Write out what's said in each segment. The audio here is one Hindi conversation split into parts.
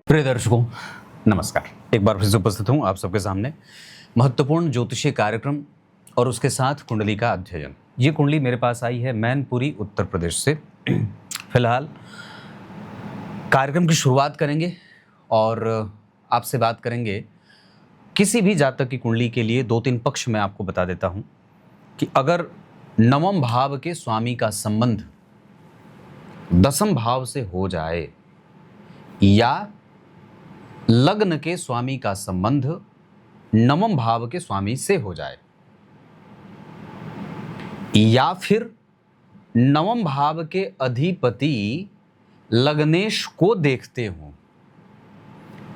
प्रिय दर्शकों, नमस्कार। एक बार फिर से उपस्थित हूँ आप सबके सामने महत्वपूर्ण ज्योतिषीय कार्यक्रम और उसके साथ कुंडली का अध्ययन। ये कुंडली मेरे पास आई है मैनपुरी उत्तर प्रदेश से। फिलहाल कार्यक्रम की शुरुआत करेंगे और आपसे बात करेंगे किसी भी जातक की कुंडली के लिए। 2-3 पक्ष मैं आपको बता देता हूँ कि अगर नवम भाव के स्वामी का संबंध दसम भाव से हो जाए या लग्न के स्वामी का संबंध नवम भाव के स्वामी से हो जाए या फिर नवम भाव के अधिपति लग्नेश को देखते हो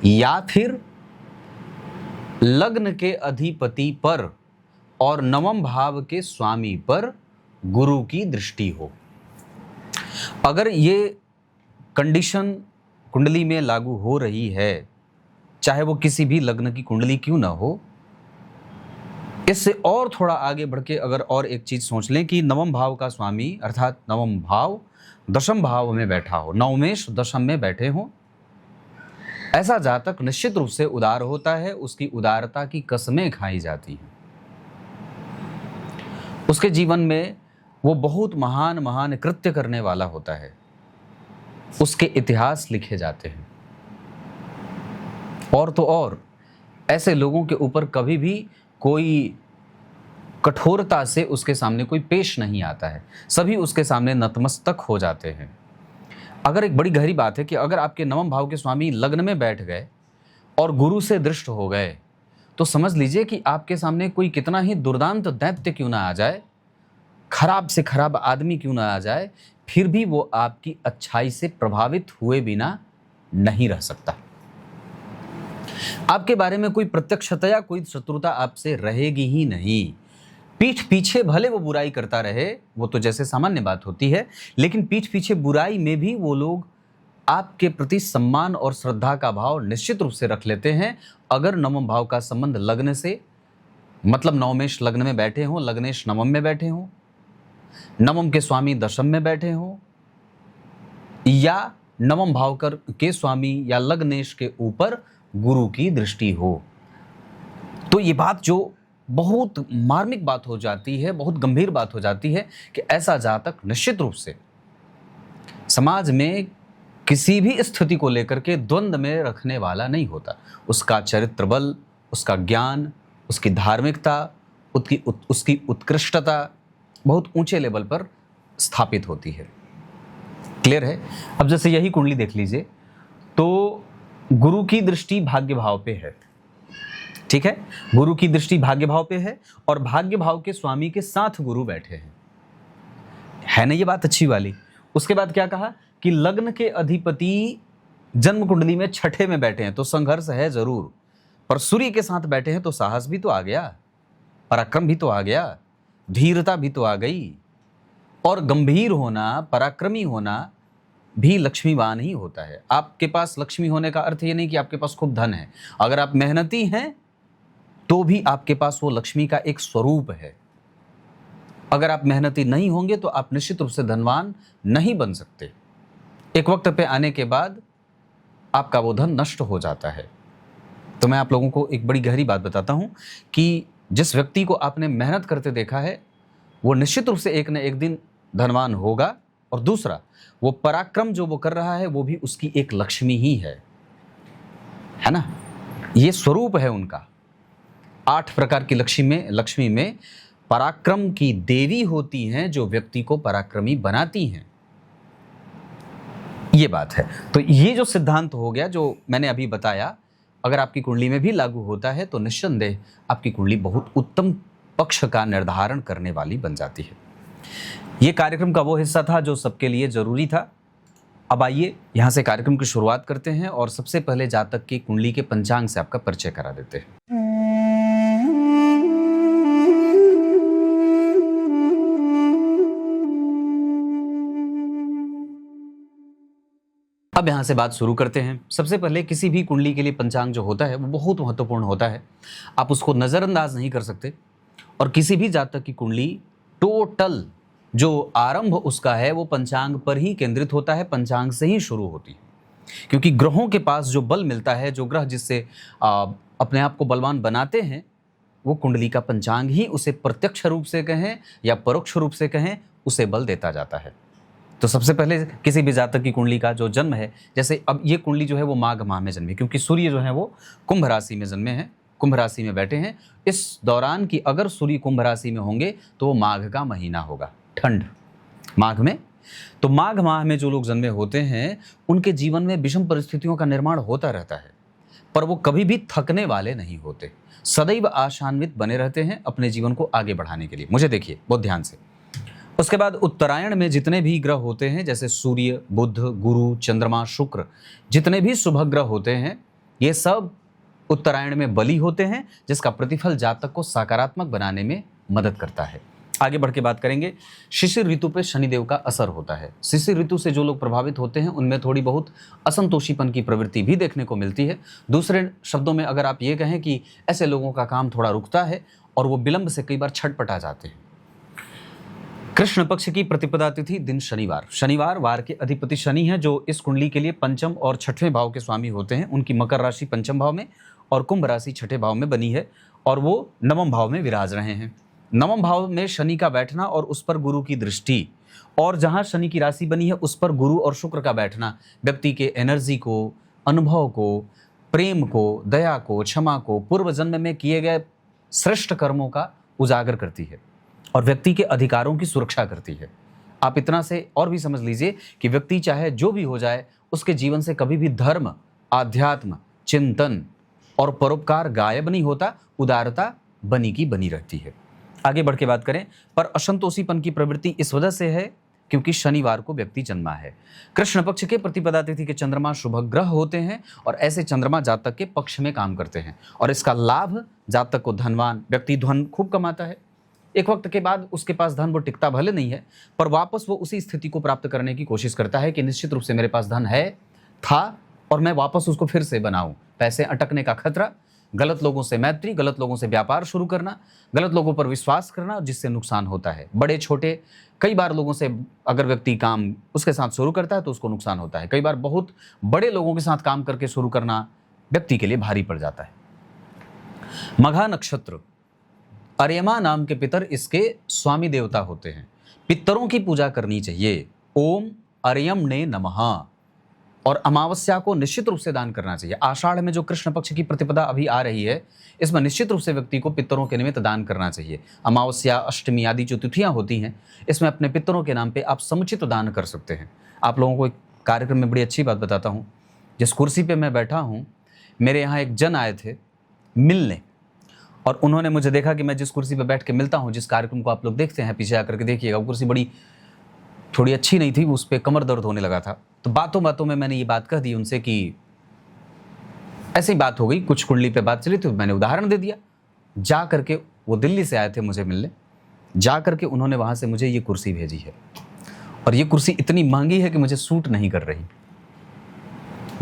या फिर लग्न के अधिपति पर और नवम भाव के स्वामी पर गुरु की दृष्टि हो। अगर ये कंडीशन कुंडली में लागू हो रही है, चाहे वो किसी भी लग्न की कुंडली क्यों ना हो, इससे और थोड़ा आगे बढ़ के अगर और एक चीज सोच लें कि नवम भाव का स्वामी अर्थात नवम भाव दशम भाव में बैठा हो, नवमेश दशम में बैठे हो, ऐसा जातक निश्चित रूप से उदार होता है। उसकी उदारता की कसमें खाई जाती हैं। उसके जीवन में वो बहुत महान महान कृत्य करने वाला होता है। उसके इतिहास लिखे जाते हैं। और तो और ऐसे लोगों के ऊपर कभी भी कोई कठोरता से उसके सामने कोई पेश नहीं आता है। सभी उसके सामने नतमस्तक हो जाते हैं। अगर एक बड़ी गहरी बात है कि अगर आपके नवम भाव के स्वामी लग्न में बैठ गए और गुरु से दृष्ट हो गए तो समझ लीजिए कि आपके सामने कोई कितना ही दुर्दांत दैत्य क्यों ना आ जाए, खराब से खराब आदमी क्यों ना आ जाए, फिर भी वो आपकी अच्छाई से प्रभावित हुए बिना नहीं रह सकता। आपके बारे में कोई प्रत्यक्षतया कोई शत्रुता आपसे रहेगी ही नहीं। पीठ पीछे भले वो बुराई करता रहे, वो तो जैसे सामान्य बात होती है, लेकिन पीठ पीछे बुराई में भी वो लोग आपके प्रति सम्मान और श्रद्धा का भाव निश्चित रूप से रख लेते हैं। अगर नवम भाव का संबंध लग्न से, मतलब नवमेश लग्न में बैठे हों, लग्नेश नवम में बैठे हों, नवम के स्वामी दशम में बैठे हों या नवम भाव के स्वामी या लग्नेश के ऊपर गुरु की दृष्टि हो, तो ये बात जो बहुत मार्मिक बात हो जाती है, बहुत गंभीर बात हो जाती है कि ऐसा जातक निश्चित रूप से समाज में किसी भी स्थिति को लेकर के द्वंद्व में रखने वाला नहीं होता। उसका चरित्र बल, उसका ज्ञान, उसकी धार्मिकता, उसकी उत्कृष्टता बहुत ऊंचे लेवल पर स्थापित होती है। क्लियर है? अब जैसे यही कुंडली देख लीजिए तो गुरु की दृष्टि भाग्य भाव पे है। ठीक है, गुरु की दृष्टि भाग्य भाव पे है और भाग्य भाव के स्वामी के साथ गुरु बैठे हैं। है ना ये बात अच्छी वाली? उसके बाद क्या कहा कि लग्न के अधिपति जन्म कुंडली में छठे में बैठे हैं तो संघर्ष है जरूर, पर सूर्य के साथ बैठे हैं तो साहस भी तो आ गया, पराक्रम भी तो आ गया, धीरता भी तो आ गई। और गंभीर होना, पराक्रमी होना भी लक्ष्मीवान ही होता है। आपके पास लक्ष्मी होने का अर्थ ये नहीं कि आपके पास खूब धन है। अगर आप मेहनती हैं तो भी आपके पास वो लक्ष्मी का एक स्वरूप है। अगर आप मेहनती नहीं होंगे तो आप निश्चित रूप से धनवान नहीं बन सकते। एक वक्त पे आने के बाद आपका वो धन नष्ट हो जाता है। तो मैं आप लोगों को एक बड़ी गहरी बात बताता हूं कि जिस व्यक्ति को आपने मेहनत करते देखा है वो निश्चित रूप से एक न एक दिन धनवान होगा। और दूसरा, वो पराक्रम जो वो कर रहा है वो भी उसकी एक लक्ष्मी ही है ना? ये स्वरूप है उनका। 8 प्रकार की लक्ष्मी में पराक्रम की देवी होती हैं जो व्यक्ति को पराक्रमी बनाती हैं। ये बात है। तो ये जो सिद्धांत हो गया जो मैंने अभी बताया, अगर आपकी कुंडली में भी लागू होता है तो निस्संदेह आपकी कुंडली बहुत उत्तम पक्ष का निर्धारण करने वाली बन जाती है। ये कार्यक्रम का वो हिस्सा था जो सबके लिए जरूरी था। अब आइए यहां से कार्यक्रम की शुरुआत करते हैं और सबसे पहले जातक की कुंडली के पंचांग से आपका परिचय करा देते हैं। अब यहां से बात शुरू करते हैं। सबसे पहले किसी भी कुंडली के लिए पंचांग जो होता है वो बहुत महत्वपूर्ण होता है। आप उसको नजरअंदाज नहीं कर सकते। और किसी भी जातक की कुंडली टोटल जो आरंभ उसका है वो पंचांग पर ही केंद्रित होता है, पंचांग से ही शुरू होती है। क्योंकि ग्रहों के पास जो बल मिलता है, जो ग्रह जिससे अपने आप को बलवान बनाते हैं, वो कुंडली का पंचांग ही उसे प्रत्यक्ष रूप से कहें या परोक्ष रूप से कहें, उसे बल देता जाता है। तो सबसे पहले किसी भी जातक की कुंडली का जो जन्म है, जैसे अब ये कुंडली जो है वो माघ माह में जन्मी, क्योंकि सूर्य जो है वो कुंभ राशि में जन्मे हैं, कुंभ राशि में बैठे हैं। इस दौरान की अगर सूर्य कुंभ राशि में होंगे तो वो माघ का महीना होगा, ठंड माघ में। तो माघ माह में जो लोग जन्मे होते हैं उनके जीवन में विषम परिस्थितियों का निर्माण होता रहता है, पर वो कभी भी थकने वाले नहीं होते, सदैव आशान्वित बने रहते हैं अपने जीवन को आगे बढ़ाने के लिए। मुझे देखिए बहुत ध्यान से। उसके बाद उत्तरायण में जितने भी ग्रह होते हैं, जैसे सूर्य, बुध, गुरु, चंद्रमा, शुक्र, जितने भी शुभ ग्रह होते हैं, ये सब उत्तरायण में बली होते हैं, जिसका प्रतिफल जातक को सकारात्मक बनाने में मदद करता है। आगे बढ़ के बात करेंगे, शिशिर ऋतु पे शनिदेव का असर होता है। शिशिर ऋतु से जो लोग प्रभावित होते हैं उनमें थोड़ी बहुत असंतोषीपन की प्रवृत्ति भी देखने को मिलती है। दूसरे शब्दों में अगर आप ये कहें कि ऐसे लोगों का काम थोड़ा रुकता है और वो विलंब से कई बार छटपटा जाते हैं। कृष्ण पक्ष की प्रतिपदा तिथि दिन शनिवार, शनिवार वार के अधिपति शनि हैं, जो इस कुंडली के लिए पंचम और छठवें भाव के स्वामी होते हैं। उनकी मकर राशि पंचम भाव में और कुंभ राशि छठे भाव में बनी है और वो नवम भाव में विराज रहे हैं। नवम भाव में शनि का बैठना और उस पर गुरु की दृष्टि, और जहां शनि की राशि बनी है उस पर गुरु और शुक्र का बैठना व्यक्ति के एनर्जी को, अनुभव को, प्रेम को, दया को, क्षमा को, पूर्व जन्म में किए गए श्रेष्ठ कर्मों का उजागर करती है और व्यक्ति के अधिकारों की सुरक्षा करती है। आप इतना से और भी समझ लीजिए कि व्यक्ति चाहे जो भी हो जाए, उसके जीवन से कभी भी धर्म, आध्यात्म, चिंतन और परोपकार गायब नहीं होता, उदारता बनी की बनी रहती है। आगे बढ़ के बात करें, पर असंतोषीपन की प्रवृत्ति इस वजह से है क्योंकि शनिवार को व्यक्ति जन्मा है। कृष्ण पक्ष के प्रतिपदा तिथि के चंद्रमा शुभ ग्रह होते हैं और ऐसे चंद्रमा जातक के पक्ष में काम करते हैं और इसका लाभ जातक को धनवान व्यक्ति धन खूब कमाता है। एक वक्त के बाद उसके पास धन वो टिकता भले नहीं है, पर वापस वो उसी स्थिति को प्राप्त करने की कोशिश करता है कि निश्चित रूप से मेरे पास धन है, था और मैं वापस उसको फिर से बनाऊं। पैसे अटकने का खतरा, गलत लोगों से मैत्री, गलत लोगों से व्यापार शुरू करना, गलत लोगों पर विश्वास करना जिससे नुकसान होता है। बड़े छोटे कई बार लोगों से अगर व्यक्ति काम उसके साथ शुरू करता है तो उसको नुकसान होता है। कई बार बहुत बड़े लोगों के साथ काम करके शुरू करना व्यक्ति के लिए भारी पड़ जाता है। मघा नक्षत्र, अर्यमा नाम के पितर इसके स्वामी देवता होते हैं। पितरों की पूजा करनी चाहिए। ओम अर्यम ने नमः। और अमावस्या को निश्चित रूप से दान करना चाहिए। आषाढ़ में जो कृष्ण पक्ष की प्रतिपदा अभी आ रही है, इसमें निश्चित रूप से व्यक्ति को पितरों के निमित्त दान करना चाहिए। अमावस्या, अष्टमी आदि जो तिथियां होती हैं, इसमें अपने पितरों के नाम पे आप समुचित दान कर सकते हैं। आप लोगों को एक कार्यक्रम में बड़ी अच्छी बात बताता हूँ। जिस कुर्सी पर मैं बैठा हूँ, मेरे यहाँ एक जन आए थे मिलने और उन्होंने मुझे देखा कि मैं जिस कुर्सी पर बैठ के मिलता हूँ, जिस कार्यक्रम को आप लोग देखते हैं, पीछे आकर के देखिएगा, वो कुर्सी बड़ी थोड़ी अच्छी नहीं थी, उस पर कमर दर्द होने लगा था। तो बातों बातों में मैंने ये बात कह दी उनसे कि ऐसी बात हो गई, कुछ कुंडली पे बात चली तो मैंने उदाहरण दे दिया। जा करके वो दिल्ली से आए थे मुझे मिलने, जा करके उन्होंने वहाँ से मुझे ये कुर्सी भेजी है और ये कुर्सी इतनी महंगी है कि मुझे सूट नहीं कर रही।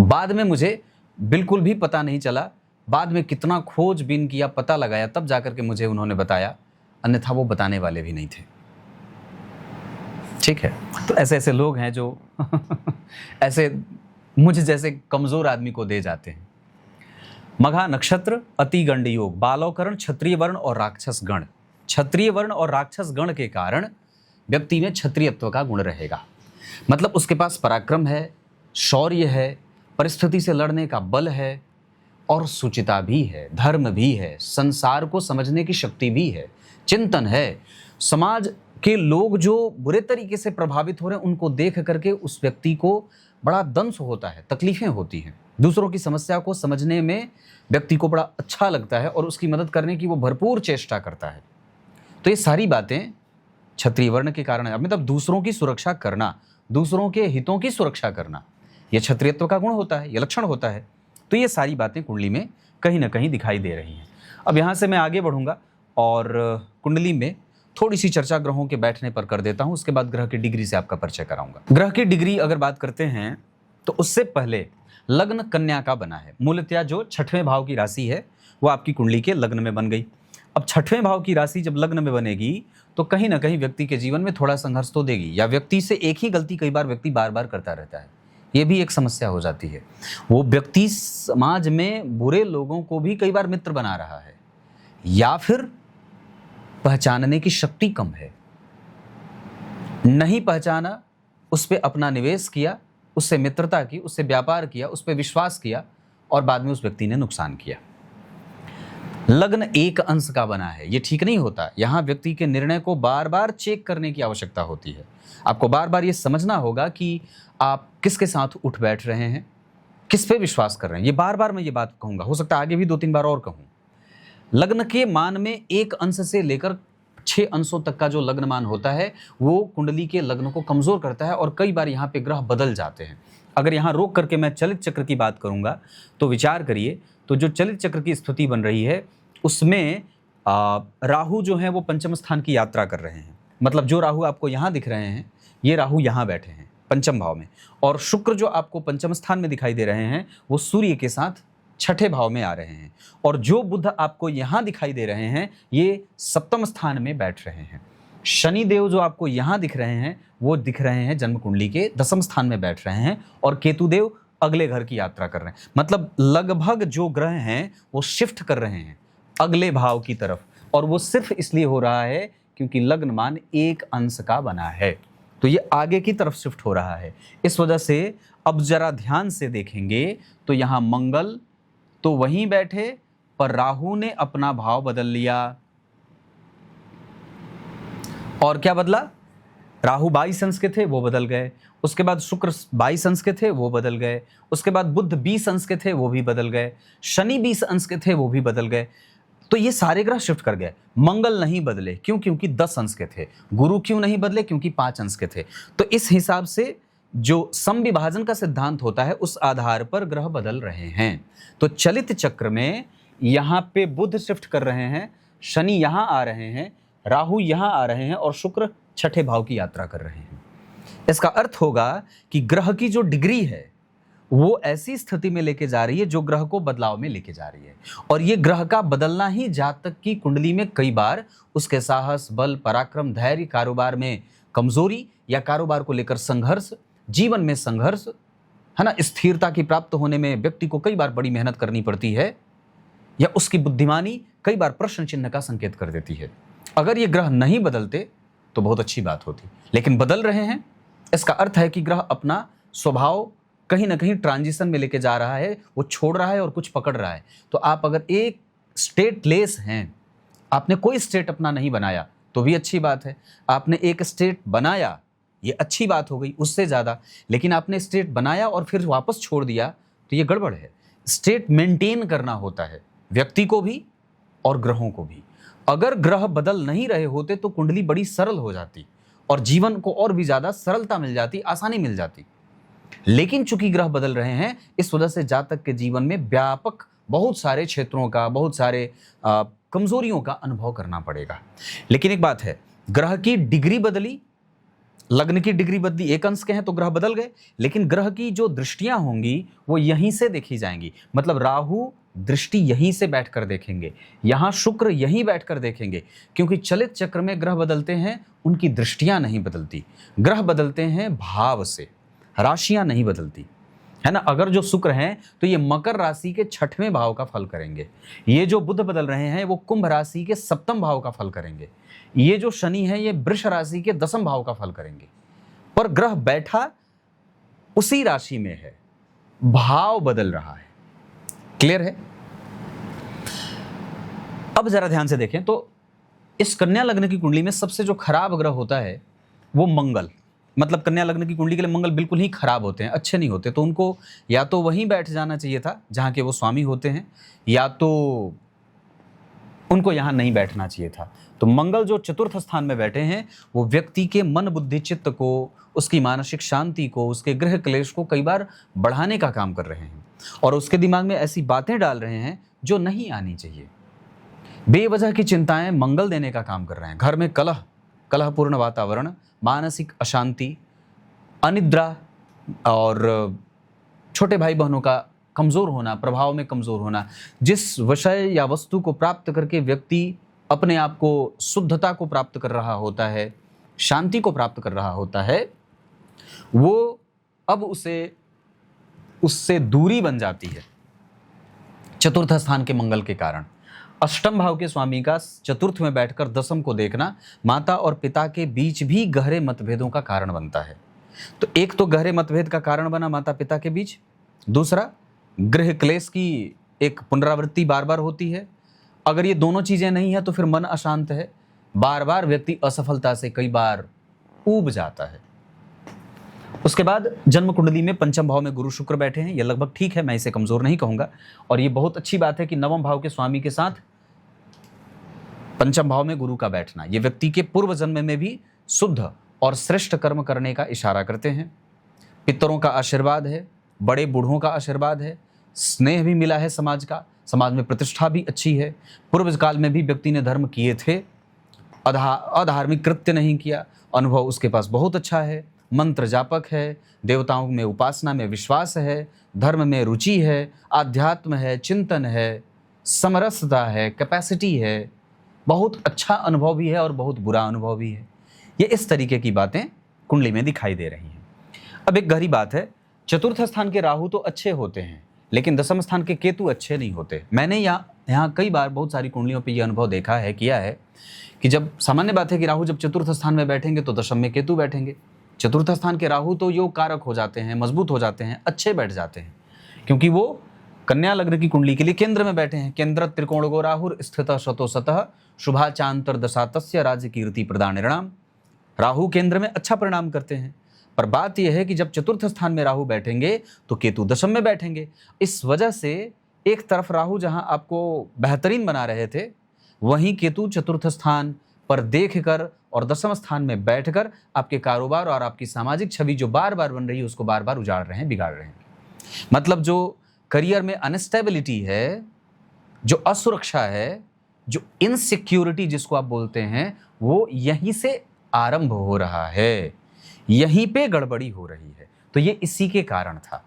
बाद में मुझे बिल्कुल भी पता नहीं चला, बाद में कितना खोजबीन किया, पता लगाया, तब जाकर के मुझे उन्होंने बताया, अन्यथा वो बताने वाले भी नहीं थे। ठीक है, तो ऐसे ऐसे लोग हैं जो ऐसे मुझे जैसे कमजोर आदमी को दे जाते हैं। मघा नक्षत्र, अति गंड योग, बालोकरण, क्षत्रिय वर्ण और राक्षस गण। क्षत्रिय वर्ण और राक्षस गण के कारण व्यक्ति में क्षत्रियत्व का गुण रहेगा। मतलब उसके पास पराक्रम है, शौर्य है, परिस्थिति से लड़ने का बल है और सुचिता भी है, धर्म भी है, संसार को समझने की शक्ति भी है, चिंतन है। समाज के लोग जो बुरे तरीके से प्रभावित हो रहे हैं उनको देख करके उस व्यक्ति को बड़ा दंश होता है, तकलीफें होती हैं। दूसरों की समस्या को समझने में व्यक्ति को बड़ा अच्छा लगता है और उसकी मदद करने की वो भरपूर चेष्टा करता है। तो ये सारी बातें क्षत्रिय वर्ण के कारण है। मतलब दूसरों की सुरक्षा करना, दूसरों के हितों की सुरक्षा करना, यह क्षत्रियत्व का गुण होता है, यह लक्षण होता है। तो ये सारी बातें कुंडली में कहीं ना कहीं दिखाई दे रही हैं। अब यहाँ से मैं आगे बढ़ूंगा और कुंडली में थोड़ी सी चर्चा ग्रहों के बैठने पर कर देता हूं, उसके बाद ग्रह की डिग्री से आपका परिचय कराऊंगा। ग्रह की डिग्री अगर बात करते हैं तो उससे पहले लग्न कन्या का बना है। मूलतः जो छठवें भाव की राशि है वो आपकी कुंडली के लग्न में बन गई। अब छठवें भाव की राशि जब लग्न में बनेगी तो कहीं ना कहीं व्यक्ति के जीवन में थोड़ा संघर्ष तो देगी, या व्यक्ति से एक ही गलती कई बार व्यक्ति बार बार करता रहता है। ये भी एक समस्या हो जाती है। वो व्यक्ति समाज में बुरे लोगों को भी कई बार मित्र बना रहा है, या फिर पहचानने की शक्ति कम है, नहीं पहचाना, उस पर अपना निवेश किया, उससे मित्रता की, उससे व्यापार किया, उस पर विश्वास किया और बाद में उस व्यक्ति ने नुकसान किया। लग्न एक अंश का बना है, ये ठीक नहीं होता। यहां व्यक्ति के निर्णय को बार बार चेक करने की आवश्यकता होती है। आपको बार बार ये समझना होगा कि आप किसके साथ उठ बैठ रहे हैं, किस पे विश्वास कर रहे हैं। ये बार बार मैं ये बात कहूंगा, हो सकता है आगे भी 2-3 बार और कहूं। लग्न के मान में एक अंश से लेकर 6 अंशों तक का जो लग्न मान होता है वो कुंडली के लग्न को कमजोर करता है, और कई बार यहाँ पे ग्रह बदल जाते हैं। अगर यहाँ रोक करके मैं चलित चक्र की बात करूंगा तो विचार करिए, तो जो चलित चक्र की स्थिति बन रही है उसमें राहु जो है वो पंचम स्थान की यात्रा कर रहे हैं। मतलब जो राहु आपको यहाँ दिख रहे हैं, ये राहु यहाँ बैठे हैं पंचम भाव में, और शुक्र जो आपको पंचम स्थान में दिखाई दे रहे हैं वो सूर्य के साथ छठे भाव में आ रहे हैं, और जो बुध आपको यहाँ दिखाई दे रहे हैं ये सप्तम स्थान में बैठ रहे हैं। शनि देव जो आपको यहाँ दिख रहे हैं वो दिख रहे हैं जन्म कुंडली के दसम स्थान में बैठ रहे हैं, और केतु देव अगले घर की यात्रा कर रहे हैं। मतलब लगभग जो ग्रह हैं वो शिफ्ट कर रहे हैं अगले भाव की तरफ, और वो सिर्फ इसलिए हो रहा है क्योंकि लग्न मान एक अंश का बना है, तो ये आगे की तरफ शिफ्ट हो रहा है। इस वजह से अब जरा ध्यान से देखेंगे तो यहाँ मंगल तो वहीं बैठे, पर राहु ने अपना भाव बदल लिया। और क्या बदला? राहु 22 अंश के थे वो बदल गए, उसके बाद शुक्र 22 अंश के थे वो बदल गए, उसके बाद बुध 20 अंश के थे वो भी बदल गए, शनि 20 अंश के थे वो भी बदल गए। तो ये सारे ग्रह शिफ्ट कर गए। मंगल नहीं बदले, क्यों? क्योंकि 10 अंश के थे। गुरु क्यों नहीं बदले? क्योंकि 5 अंश के थे। तो इस हिसाब से जो समविभाजन का सिद्धांत होता है उस आधार पर ग्रह बदल रहे हैं। तो चलित चक्र में यहाँ पे बुध शिफ्ट कर रहे हैं, शनि यहाँ आ रहे हैं, राहु यहाँ आ रहे हैं, और शुक्र छठे भाव की यात्रा कर रहे हैं। इसका अर्थ होगा कि ग्रह की जो डिग्री है वो ऐसी स्थिति में लेके जा रही है जो ग्रह को बदलाव में लेके जा रही है, और ये ग्रह का बदलना ही जातक की कुंडली में कई बार उसके साहस, बल, पराक्रम, धैर्य, कारोबार में कमजोरी या कारोबार को लेकर संघर्ष, जीवन में संघर्ष, है ना, स्थिरता की प्राप्त होने में व्यक्ति को कई बार बड़ी मेहनत करनी पड़ती है, या उसकी बुद्धिमानी कई बार प्रश्न चिन्ह का संकेत कर देती है। अगर ये ग्रह नहीं बदलते तो बहुत अच्छी बात होती, लेकिन बदल रहे हैं। इसका अर्थ है कि ग्रह अपना स्वभाव कहीं ना कहीं ट्रांजिशन में लेके जा रहा है, वो छोड़ रहा है और कुछ पकड़ रहा है। तो आप अगर एक स्टेटलेस हैं, आपने कोई स्टेट अपना नहीं बनाया तो भी अच्छी बात है, आपने एक स्टेट बनाया ये अच्छी बात हो गई उससे ज़्यादा, लेकिन आपने स्टेट बनाया और फिर वापस छोड़ दिया तो ये गड़बड़ है। स्टेट मेंटेन करना होता है व्यक्ति को भी और ग्रहों को भी। अगर ग्रह बदल नहीं रहे होते तो कुंडली बड़ी सरल हो जाती और जीवन को और भी ज़्यादा सरलता मिल जाती, आसानी मिल जाती। लेकिन चूंकि ग्रह बदल रहे हैं इस वजह से जातक के जीवन में व्यापक बहुत सारे क्षेत्रों का, बहुत सारे कमजोरियों का अनुभव करना पड़ेगा। लेकिन एक बात है, ग्रह की डिग्री बदली, लग्न की डिग्री बदली, एक अंश के हैं तो ग्रह बदल गए, लेकिन ग्रह की जो दृष्टियां होंगी वो यहीं से देखी जाएंगी। मतलब राहु दृष्टि यहीं से बैठकर देखेंगे, यहां शुक्र यहीं बैठकर देखेंगे, क्योंकि चलित चक्र में ग्रह बदलते हैं, उनकी दृष्टियां नहीं बदलती। ग्रह बदलते हैं भाव से, राशियां नहीं बदलती, है ना। अगर जो शुक्र हैं तो ये मकर राशि के 6वें भाव का फल करेंगे, ये जो बुध बदल रहे हैं वो कुंभ राशि के 7वें भाव का फल करेंगे, ये जो शनि है ये वृष राशि के 10वें भाव का फल करेंगे। पर ग्रह बैठा उसी राशि में है, भाव बदल रहा है। क्लियर है? अब जरा ध्यान से देखें तो इस कन्या लग्न की कुंडली में सबसे जो खराब ग्रह होता है वो मंगल। मतलब कन्या लग्न की कुंडली के लिए मंगल बिल्कुल ही खराब होते हैं, अच्छे नहीं होते। तो उनको या तो वहीं बैठ जाना चाहिए था जहां के वो स्वामी होते हैं, या तो उनको यहां नहीं बैठना चाहिए था। तो मंगल जो चतुर्थ स्थान में बैठे हैं वो व्यक्ति के मन, बुद्धि, चित्त को, उसकी मानसिक शांति को, उसके गृह क्लेश को कई बार बढ़ाने का काम कर रहे हैं, और उसके दिमाग में ऐसी बातें डाल रहे हैं जो नहीं आनी चाहिए। बेवजह की चिंताएं मंगल देने का काम कर रहे हैं। घर में कलहपूर्ण वातावरण, मानसिक अशांति, अनिद्रा, और छोटे भाई बहनों का कमज़ोर होना, प्रभाव में कमज़ोर होना। जिस विषय या वस्तु को प्राप्त करके व्यक्ति अपने आप को, शुद्धता को प्राप्त कर रहा होता है, शांति को प्राप्त कर रहा होता है, वो अब उसे उससे दूरी बन जाती है चतुर्थ स्थान के मंगल के कारण। अष्टम भाव के स्वामी का चतुर्थ में बैठकर दसम को देखना माता और पिता के बीच भी गहरे मतभेदों का कारण बनता है। तो एक तो गहरे मतभेद का कारण बना माता पिता के बीच, दूसरा गृह क्लेश की एक पुनरावृत्ति बार बार होती है। अगर ये दोनों चीजें नहीं है तो फिर मन अशांत है, बार बार व्यक्ति असफलता से कई बार ऊब जाता है। उसके बाद जन्म कुंडली में पंचम भाव में गुरु शुक्र बैठे हैं, यह लगभग ठीक है, मैं इसे कमजोर नहीं कहूंगा। और ये बहुत अच्छी बात है कि नवम भाव के स्वामी के साथ पंचम भाव में गुरु का बैठना ये व्यक्ति के पूर्व जन्म में भी शुद्ध और श्रेष्ठ कर्म करने का इशारा करते हैं। पितरों का आशीर्वाद है, बड़े बूढ़ों का आशीर्वाद है, स्नेह भी मिला है समाज का, समाज में प्रतिष्ठा भी अच्छी है। पूर्व काल में भी व्यक्ति ने धर्म किए थे, अधार्मिक कृत्य नहीं किया, अनुभव उसके पास बहुत अच्छा है, मंत्र जापक है, देवताओं में उपासना में विश्वास है, धर्म में रुचि है, आध्यात्म है, चिंतन है, समरसता है, कैपेसिटी है, बहुत अच्छा अनुभव भी है और बहुत बुरा अनुभव भी है। ये इस तरीके की बातें कुंडली में दिखाई दे रही हैं। अब एक गहरी बात है, चतुर्थ स्थान के राहु तो अच्छे होते हैं लेकिन दसम स्थान के केतु अच्छे नहीं होते। मैंने यहाँ कई बार बहुत सारी कुंडलियों पे ये अनुभव देखा है, किया है कि जब सामान्य बात है कि राहु जब चतुर्थ स्थान में बैठेंगे तो दशम में केतु बैठेंगे। चतुर्थ स्थान के राहु तो योग कारक हो जाते हैं, मजबूत हो जाते हैं, अच्छे बैठ जाते हैं, क्योंकि वो कन्या लग्न की कुंडली के लिए केंद्र में बैठे हैं। केंद्र त्रिकोण गो राहुर स्थित शतो सतः शुभाचांतर दशा तस्य राज्य कीर्ति प्रदानिर्णाम। राहु केंद्र में अच्छा परिणाम करते हैं, पर बात यह है कि जब चतुर्थ स्थान में राहु बैठेंगे तो केतु दशम में बैठेंगे। इस वजह से एक तरफ राहु जहां आपको बेहतरीन बना रहे थे, वहीं केतु चतुर्थ स्थान पर देखकर और दसम स्थान में बैठकर आपके कारोबार और आपकी सामाजिक छवि जो बार बार बन रही है उसको बार बार उजाड़ रहे हैं, बिगाड़ रहे हैं। मतलब जो करियर में अनस्टेबिलिटी है, जो असुरक्षा है, जो इनसिक्योरिटी जिसको आप बोलते हैं, वो यहीं से आरंभ हो रहा है, यहीं पे गड़बड़ी हो रही है। तो ये इसी के कारण था।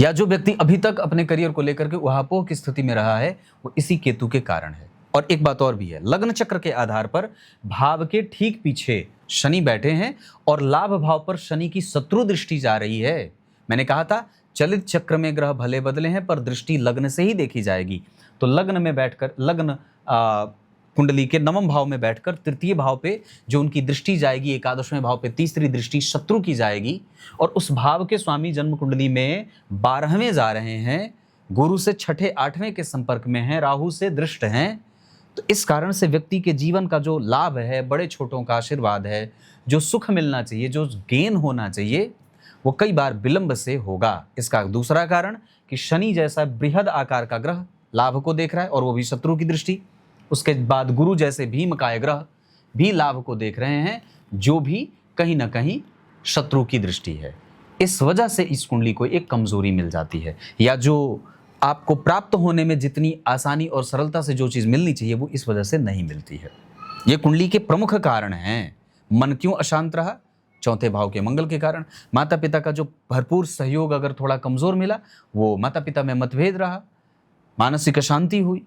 या जो व्यक्ति अभी तक अपने करियर को लेकर के उहापोह की स्थिति में रहा है वो इसी केतु के कारण है। और एक बात और भी है, लग्न चक्र के आधार पर भाव के ठीक पीछे शनि बैठे हैं और लाभ भाव पर शनि की शत्रु दृष्टि जा रही है। मैंने कहा था चलित चक्र में ग्रह भले बदले हैं पर दृष्टि लग्न से ही देखी जाएगी। तो लग्न में बैठकर लग्न कुंडली के नवम भाव में बैठकर तृतीय भाव पे जो उनकी दृष्टि जाएगी, एकादशवें भाव पे तीसरी दृष्टि शत्रु की जाएगी। और उस भाव के स्वामी जन्म कुंडली में 12वें जा रहे हैं, गुरु से छठे 8वें के संपर्क में हैं, राहु से दृष्ट हैं। तो इस कारण से व्यक्ति के जीवन का जो लाभ है, बड़े छोटों का आशीर्वाद है, जो सुख मिलना चाहिए, जो गेन होना चाहिए, वो कई बार विलंब से होगा। इसका दूसरा कारण कि शनि जैसा बृहद आकार का ग्रह लाभ को देख रहा है और वो भी शत्रु की दृष्टि। उसके बाद गुरु जैसे भीमकाय ग्रह भी लाभ को देख रहे हैं, जो भी कहीं ना कहीं शत्रु की दृष्टि है। इस वजह से इस कुंडली को एक कमजोरी मिल जाती है, या जो आपको प्राप्त होने में जितनी आसानी और सरलता से जो चीज मिलनी चाहिए वो इस वजह से नहीं मिलती है। ये कुंडली के प्रमुख कारण हैं। मन क्यों अशांत रहा? चौथे भाव के मंगल के कारण। माता पिता का जो भरपूर सहयोग अगर थोड़ा कमजोर मिला, वो माता पिता में मतभेद रहा, मानसिक अशांति हुई,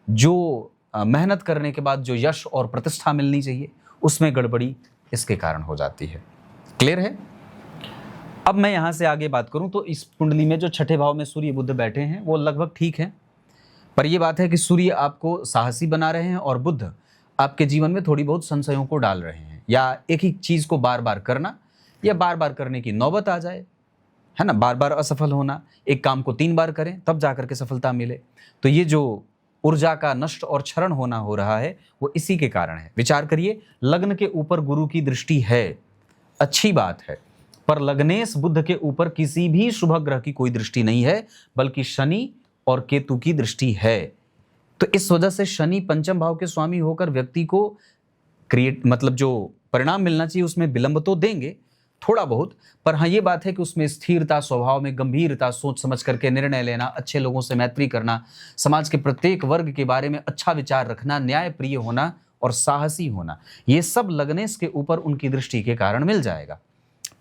जो मेहनत करने के बाद जो यश और प्रतिष्ठा मिलनी चाहिए उसमें गड़बड़ी इसके कारण हो जाती है। क्लियर है? अब मैं यहां से आगे बात करूं तो इस कुंडली में जो छठे भाव में सूर्य बुध बैठे हैं वो लगभग ठीक है, पर यह बात है कि सूर्य आपको साहसी बना रहे हैं और बुध आपके जीवन में थोड़ी बहुत संशयों को डाल रहे हैं, या एक ही चीज को बार बार करना या बार बार करने की नौबत आ जाए, है ना, बार बार असफल होना। एक काम को 3 बार करें तब जाकर के सफलता मिले। तो ये जो ऊर्जा का नष्ट और क्षरण होना हो रहा है वो इसी के कारण है। विचार करिए, लग्न के ऊपर गुरु की दृष्टि है, अच्छी बात है, पर लग्नेश बुध के ऊपर किसी भी शुभ ग्रह की कोई दृष्टि नहीं है, बल्कि शनि और केतु की दृष्टि है। तो इस वजह से शनि पंचम भाव के स्वामी होकर व्यक्ति को मतलब जो परिणाम मिलना चाहिए उसमें विलंब तो देंगे थोड़ा बहुत, पर हाँ ये बात है कि उसमें स्थिरता, स्वभाव में गंभीरता, सोच समझ करके निर्णय लेना, अच्छे लोगों से मैत्री करना, समाज के प्रत्येक वर्ग के बारे में अच्छा विचार रखना, न्यायप्रिय होना और साहसी होना, ये सब लग्नेश के ऊपर उनकी दृष्टि के कारण मिल जाएगा।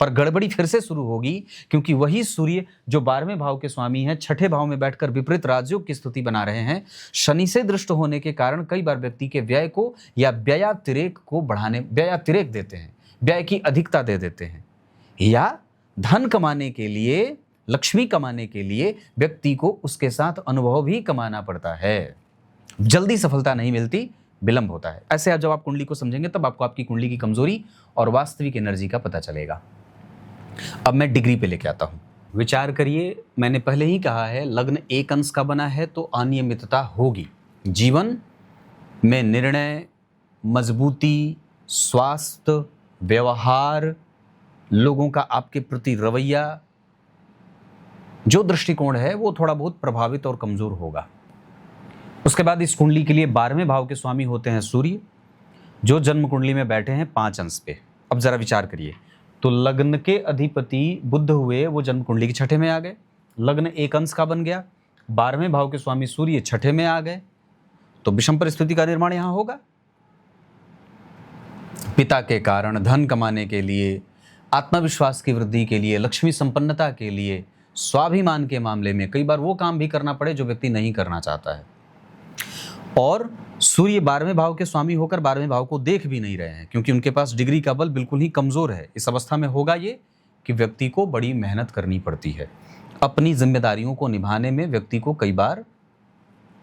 पर गड़बड़ी फिर से शुरू होगी, क्योंकि वही सूर्य जो 12वें भाव के स्वामी हैं छठे भाव में बैठकर विपरीत राजयोग की स्थिति बना रहे हैं। शनि से दृष्ट होने के कारण कई बार व्यक्ति के व्यय को या व्ययातिरेक को बढ़ाने, देते हैं, व्यय की अधिकता दे देते हैं, या धन कमाने के लिए लक्ष्मी कमाने के लिए व्यक्ति को उसके साथ अनुभव भी कमाना पड़ता है। जल्दी सफलता नहीं मिलती, विलंब होता है। ऐसे जब आप कुंडली को समझेंगे तब आपको आपकी कुंडली की कमजोरी और वास्तविक एनर्जी का पता चलेगा। अब मैं डिग्री पे लेके आता हूं। विचार करिए, मैंने पहले ही कहा है लग्न एक अंश का बना है तो अनियमितता होगी। जीवन में निर्णय, मजबूती, स्वास्थ्य, व्यवहार, लोगों का आपके प्रति रवैया, जो दृष्टिकोण है वो थोड़ा बहुत प्रभावित और कमजोर होगा। उसके बाद इस कुंडली के लिए 12वें भाव के स्वामी होते हैं सूर्य, जो जन्म कुंडली में बैठे हैं 5 अंश पे। अब जरा विचार करिए, तो लग्न के अधिपति बुध हुए, वो जन्म कुंडली के छठे में आ गए, लग्न एक अंश का बन गया, 12वें भाव के स्वामी सूर्य छठे में आ गए, तो विषम परिस्थिति का निर्माण यहां होगा। पिता के कारण, धन कमाने के लिए, आत्मविश्वास की वृद्धि के लिए, लक्ष्मी संपन्नता के लिए, स्वाभिमान के मामले में कई बार वो काम भी करना पड़े जो व्यक्ति नहीं करना चाहता है। और सूर्य 12वें भाव के स्वामी होकर 12वें भाव को देख भी नहीं रहे हैं, क्योंकि उनके पास डिग्री का बल बिल्कुल ही कमजोर है। इस अवस्था में होगा ये कि व्यक्ति को बड़ी मेहनत करनी पड़ती है। अपनी जिम्मेदारियों को निभाने में व्यक्ति को कई बार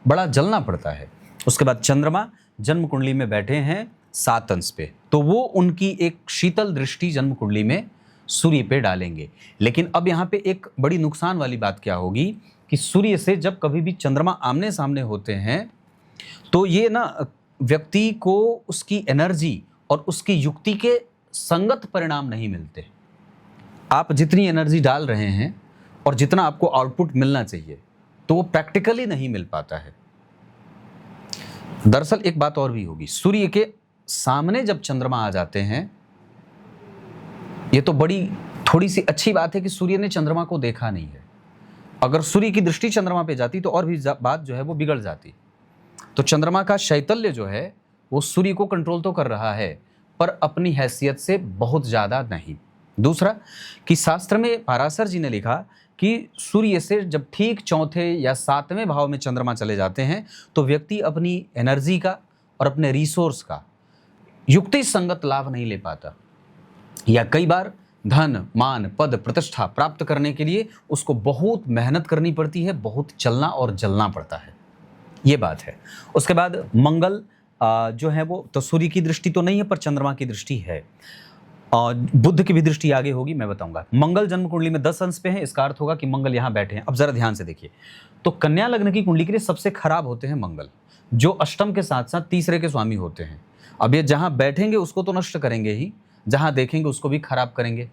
बड़ा जलना पड़ता है। उसके बाद चंद्रमा जन्म कुंडली में बैठे हैं 7 अंश पे, तो वो उनकी एक शीतल दृष्टि जन्म कुंडली में सूर्य पे डालेंगे। लेकिन अब यहाँ पे एक बड़ी नुकसान वाली बात क्या होगी कि सूर्य से जब कभी भी चंद्रमा आमने सामने होते हैं तो ये ना व्यक्ति को उसकी एनर्जी और उसकी युक्ति के संगत परिणाम नहीं मिलते। आप जितनी एनर्जी डाल रहे हैं और जितना आपको आउटपुट मिलना चाहिए तो वो प्रैक्टिकली नहीं मिल पाता है। दरअसल एक बात और भी होगी, सूर्य के सामने जब चंद्रमा आ जाते हैं, ये तो बड़ी थोड़ी सी अच्छी बात है कि सूर्य ने चंद्रमा को देखा नहीं है। अगर सूर्य की दृष्टि चंद्रमा पे जाती तो और भी बात जो है वो बिगड़ जाती। तो चंद्रमा का शैतल्य जो है वो सूर्य को कंट्रोल तो कर रहा है, पर अपनी हैसियत से बहुत ज्यादा नहीं। दूसरा कि शास्त्र में पाराशर जी ने लिखा कि सूर्य से जब ठीक चौथे या 7वें भाव में चंद्रमा चले जाते हैं तो व्यक्ति अपनी एनर्जी का और अपने रिसोर्स का युक्ति संगत लाभ नहीं ले पाता, या कई बार धन, मान, पद, प्रतिष्ठा प्राप्त करने के लिए उसको बहुत मेहनत करनी पड़ती है, बहुत चलना और जलना पड़ता है। ये बात है। उसके बाद मंगल जो है वो तो सूर्य की दृष्टि तो नहीं है पर चंद्रमा की दृष्टि है, और बुध की भी दृष्टि आगे होगी, मैं बताऊंगा। मंगल जन्म कुंडली में 10 अंश पे है, इसका अर्थ होगा कि मंगल यहाँ बैठे हैं। अब जरा ध्यान से देखिए, तो कन्या लग्न की कुंडली के लिए सबसे खराब होते हैं मंगल, जो अष्टम के साथ साथ तीसरे के स्वामी होते हैं। अब ये जहां बैठेंगे उसको तो नष्ट करेंगे ही, जहां देखेंगे उसको भी खराब करेंगे।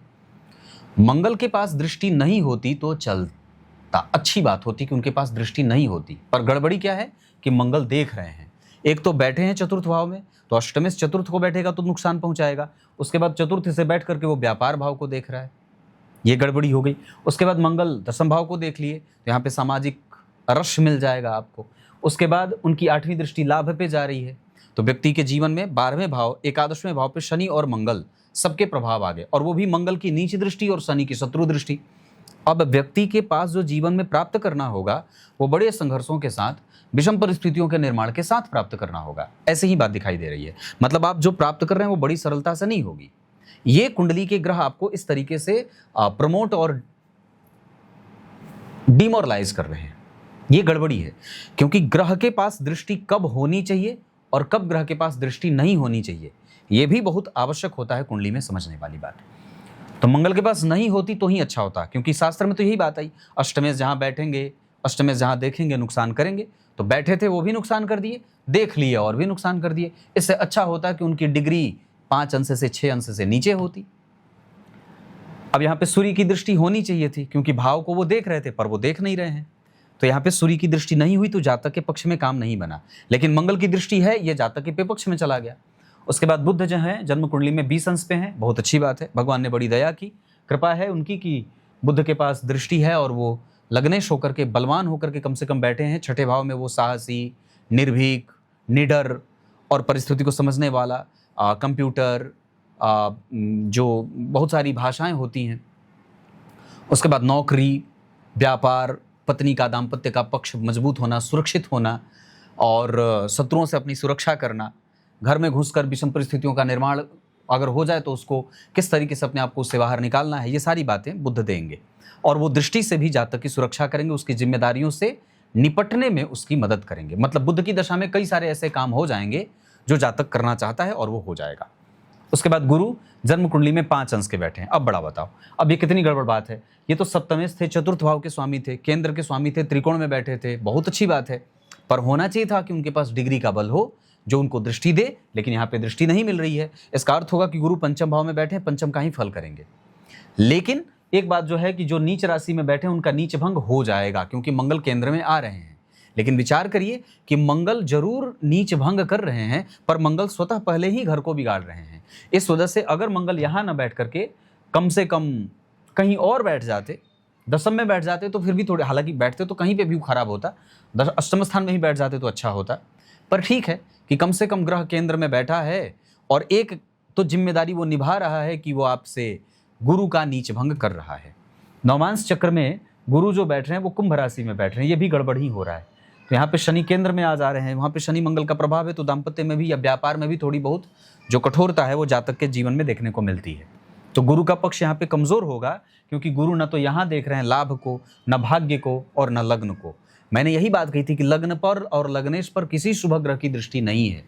मंगल के पास दृष्टि नहीं होती तो चलता, अच्छी बात होती कि उनके पास दृष्टि नहीं होती, पर गड़बड़ी क्या है कि मंगल देख रहे हैं। एक तो बैठे हैं चतुर्थ भाव में, तो अष्टमे से चतुर्थ को बैठेगा तो नुकसान पहुंचाएगा। उसके बाद चतुर्थ से बैठ करके वो व्यापार भाव को देख रहा है, ये गड़बड़ी हो गई। उसके बाद मंगल 10वें भाव को देख लिए तो यहाँ पे सामाजिक रश मिल जाएगा आपको। उसके बाद उनकी 8वीं दृष्टि लाभ पे जा रही है, तो व्यक्ति के जीवन में 12वें भाव, 11वें भाव पे शनि और मंगल सबके प्रभाव आ गए, और वो भी मंगल की नीच दृष्टि और शनि की शत्रु दृष्टि। अब व्यक्ति के पास जो जीवन में प्राप्त करना होगा वो बड़े संघर्षों के साथ, विषम परिस्थितियों के निर्माण के साथ प्राप्त करना होगा। ऐसे ही बात दिखाई दे रही है, मतलब आप जो प्राप्त कर रहे हैं वो बड़ी सरलता से नहीं होगी। ये कुंडली के ग्रह आपको इस तरीके से प्रमोट और डिमोरलाइज कर रहे हैं, ये गड़बड़ी है। क्योंकि ग्रह के पास दृष्टि कब होनी चाहिए और कब ग्रह के पास दृष्टि नहीं होनी चाहिए, ये भी बहुत आवश्यक होता है कुंडली में समझने वाली बात। तो मंगल के पास नहीं होती तो ही अच्छा होता, क्योंकि शास्त्र में तो यही बात आई, अष्टमेश जहां बैठेंगे, अष्टमेश जहां देखेंगे नुकसान करेंगे। तो बैठे थे वो भी नुकसान कर दिए, देख लिए और भी नुकसान कर दिए। इससे अच्छा होता कि उनकी डिग्री 5 अंश से 6 अंश से नीचे होती। अब यहाँ पे सूर्य की दृष्टि होनी चाहिए थी, क्योंकि भाव को वो देख रहे थे पर वो देख नहीं रहे हैं, तो यहाँ पे सूर्य की दृष्टि नहीं हुई तो जातक के पक्ष में काम नहीं बना। लेकिन मंगल की दृष्टि है, ये जातक के विपक्ष में चला गया। उसके बाद बुध जो है जन्म कुंडली में 20 अंश पे हैं, बहुत अच्छी बात है, भगवान ने बड़ी दया की, कृपा है उनकी कि बुध के पास दृष्टि है और वो लग्नेश होकर के, बलवान होकर के कम से कम बैठे हैं। छठे भाव में वो साहसी, निर्भीक, निडर और परिस्थिति को समझने वाला, कंप्यूटर, जो बहुत सारी भाषाएं होती हैं। उसके बाद नौकरी, व्यापार, पत्नी का, दाम्पत्य का पक्ष मजबूत होना, सुरक्षित होना और शत्रुओं से अपनी सुरक्षा करना, घर में घुसकर विषम परिस्थितियों का निर्माण अगर हो जाए तो उसको किस तरीके से अपने आप को उससे बाहर निकालना है, ये सारी बातें बुध देंगे। और वो दृष्टि से भी जातक की सुरक्षा करेंगे, उसकी जिम्मेदारियों से निपटने में उसकी मदद करेंगे। मतलब बुध की दशा में कई सारे ऐसे काम हो जाएंगे जो जातक करना चाहता है और वो हो जाएगा। उसके बाद गुरु जन्म कुंडली में 5 अंश के बैठे हैं। अब बड़ा बताओ, अब ये कितनी गड़बड़ बात है। ये तो सप्तमेश थे, चतुर्थ भाव के स्वामी थे, केंद्र के स्वामी थे, त्रिकोण में बैठे थे, बहुत अच्छी बात है। पर होना चाहिए था कि उनके पास डिग्री का बल हो जो उनको दृष्टि दे, लेकिन यहाँ पे दृष्टि नहीं मिल रही है। इसका अर्थ होगा कि गुरु पंचम भाव में बैठे, पंचम का ही फल करेंगे। लेकिन एक बात जो है कि जो नीच राशि में बैठे उनका नीच भंग हो जाएगा, क्योंकि मंगल केंद्र में आ रहे हैं। लेकिन विचार करिए कि मंगल जरूर नीच भंग कर रहे हैं, पर मंगल स्वतः पहले ही घर को बिगाड़ रहे हैं। इस वजह से अगर मंगल यहाँ न बैठ करके कम से कम कहीं और बैठ जाते, दशम में बैठ जाते तो फिर भी थोड़े, हालांकि बैठते तो कहीं पे भी खराब होता, अष्टम स्थान में ही बैठ जाते तो अच्छा होता। पर ठीक है कि कम से कम ग्रह केंद्र में बैठा है और एक तो जिम्मेदारी वो निभा रहा है कि वो आपसे गुरु का नीच भंग कर रहा है। नवमांश चक्र में गुरु जो बैठ रहे हैं वो कुंभ राशि में बैठ रहे हैं, ये भी गड़बड़ ही हो रहा है। तो यहाँ पे शनि केंद्र में आ जा रहे हैं, वहाँ पे शनि मंगल का प्रभाव है, तो दाम्पत्य में भी या व्यापार में भी थोड़ी बहुत जो कठोरता है वो जातक के जीवन में देखने को मिलती है। तो गुरु का पक्ष यहाँ पे कमजोर होगा, क्योंकि गुरु न तो यहाँ देख रहे हैं लाभ को, न भाग्य को और न लग्न को। मैंने यही बात कही थी कि लग्न पर और लग्नेश पर किसी शुभ ग्रह की दृष्टि नहीं है।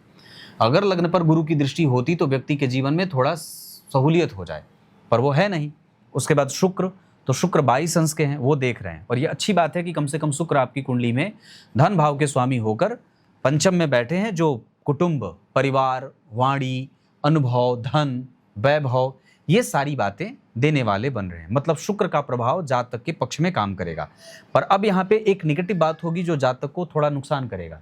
अगर लग्न पर गुरु की दृष्टि होती तो व्यक्ति के जीवन में थोड़ा सहूलियत हो जाए, पर वो है नहीं। उसके बाद शुक्र, तो शुक्र 22 अंश के हैं, वो देख रहे हैं। और ये अच्छी बात है कि कम से कम शुक्र आपकी कुंडली में धन भाव के स्वामी होकर पंचम में बैठे हैं, जो कुटुंब, परिवार, वाणी, अनुभव, धन, वैभव, ये सारी बातें देने वाले बन रहे हैं। मतलब शुक्र का प्रभाव जातक के पक्ष में काम करेगा। पर अब यहाँ पे एक निगेटिव बात होगी जो जातक को थोड़ा नुकसान करेगा।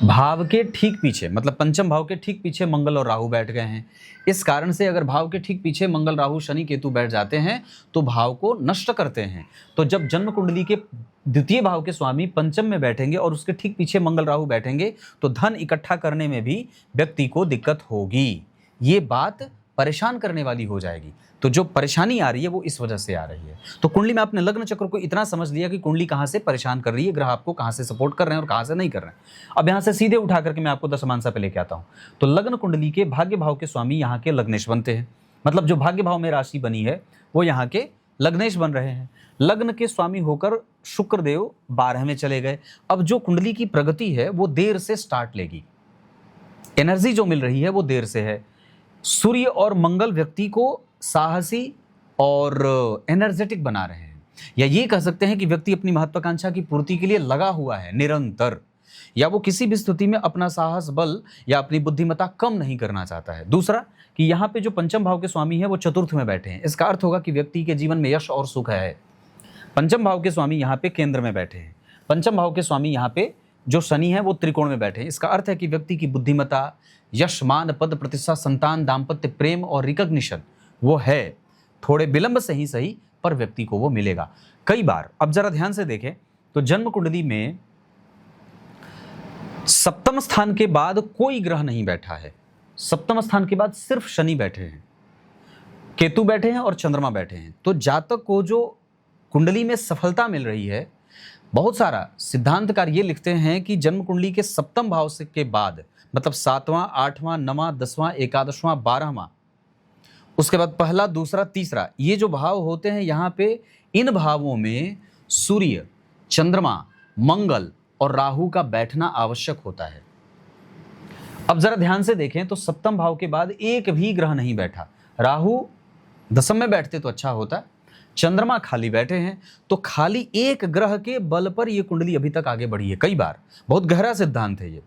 भाव के ठीक पीछे, मतलब पंचम भाव के ठीक पीछे मंगल और राहु बैठ गए हैं। इस कारण से अगर भाव के ठीक पीछे मंगल, राहु, शनि, केतु बैठ जाते हैं तो भाव को नष्ट करते हैं। तो जब जन्म कुंडली के द्वितीय भाव के स्वामी पंचम में बैठेंगे और उसके ठीक पीछे मंगल, राहु बैठेंगे तो धन इकट्ठा करने में भी व्यक्ति को दिक्कत होगी। ये बात परेशान करने वाली हो जाएगी। तो जो परेशानी आ रही है वो इस वजह से आ रही है। तो कुंडली में आपने लग्न चक्र को इतना समझ लिया कि कुंडली कहाँ से परेशान कर रही है, ग्रह आपको कहाँ से सपोर्ट कर रहे हैं और कहाँ से नहीं कर रहे हैं। अब यहाँ से सीधे उठा करके मैं आपको दशमांशा पे लेके आता हूँ। तो लग्न कुंडली के भाग्य भाव के स्वामी यहाँ के लग्नेश बनते हैं। मतलब जो भाग्य भाव में राशि बनी है वो यहाँ के लग्नेश बन रहे हैं। लग्न के स्वामी होकर शुक्रदेव 12 में चले गए। अब जो कुंडली की प्रगति है वो देर से स्टार्ट लेगी, एनर्जी जो मिल रही है वो देर से है। सूर्य और मंगल व्यक्ति को साहसी और एनर्जेटिक बना रहे हैं, या ये कह सकते हैं कि व्यक्ति अपनी महत्वाकांक्षा की पूर्ति के लिए लगा हुआ है निरंतर, या वो किसी भी स्थिति में अपना साहस, बल या अपनी बुद्धिमत्ता कम नहीं करना चाहता है। दूसरा कि यहाँ पे जो पंचम भाव के स्वामी है वो चतुर्थ में बैठे हैं। इसका अर्थ होगा कि व्यक्ति के जीवन में यश और सुख है। पंचम भाव के स्वामी यहाँ पे केंद्र में बैठे हैं। पंचम भाव के स्वामी यहाँ पे जो शनि है वो त्रिकोण में बैठे हैं। इसका अर्थ है कि व्यक्ति की बुद्धिमत्ता, यश, मान, पद, प्रतिष्ठा, संतान, दाम्पत्य, प्रेम और रिकॉग्निशन वो है। थोड़े विलंब से ही सही, पर व्यक्ति को वो मिलेगा। कई बार, अब जरा ध्यान से देखें तो जन्म कुंडली में सप्तम स्थान के बाद कोई ग्रह नहीं बैठा है। सप्तम स्थान के बाद सिर्फ शनि बैठे हैं, केतु बैठे हैं और चंद्रमा बैठे हैं। तो जातक को जो कुंडली में सफलता मिल रही है, बहुत सारा सिद्धांतकार ये लिखते हैं कि जन्म कुंडली के सप्तम भाव से के बाद, मतलब 7वां, 8वां, 9वां, 10वां, 11वां, 12वां, उसके बाद पहला, दूसरा, तीसरा, ये जो भाव होते हैं यहाँ पे, इन भावों में सूर्य, चंद्रमा, मंगल और राहु का बैठना आवश्यक होता है। अब जरा ध्यान से देखें तो सप्तम भाव के बाद एक भी ग्रह नहीं बैठा। राहु दशम में बैठते तो अच्छा होता, चंद्रमा खाली बैठे हैं, तो खाली एक ग्रह के बल पर यह कुंडली अभी तक आगे बढ़ी है। कई बार, बहुत गहरा सिद्धांत है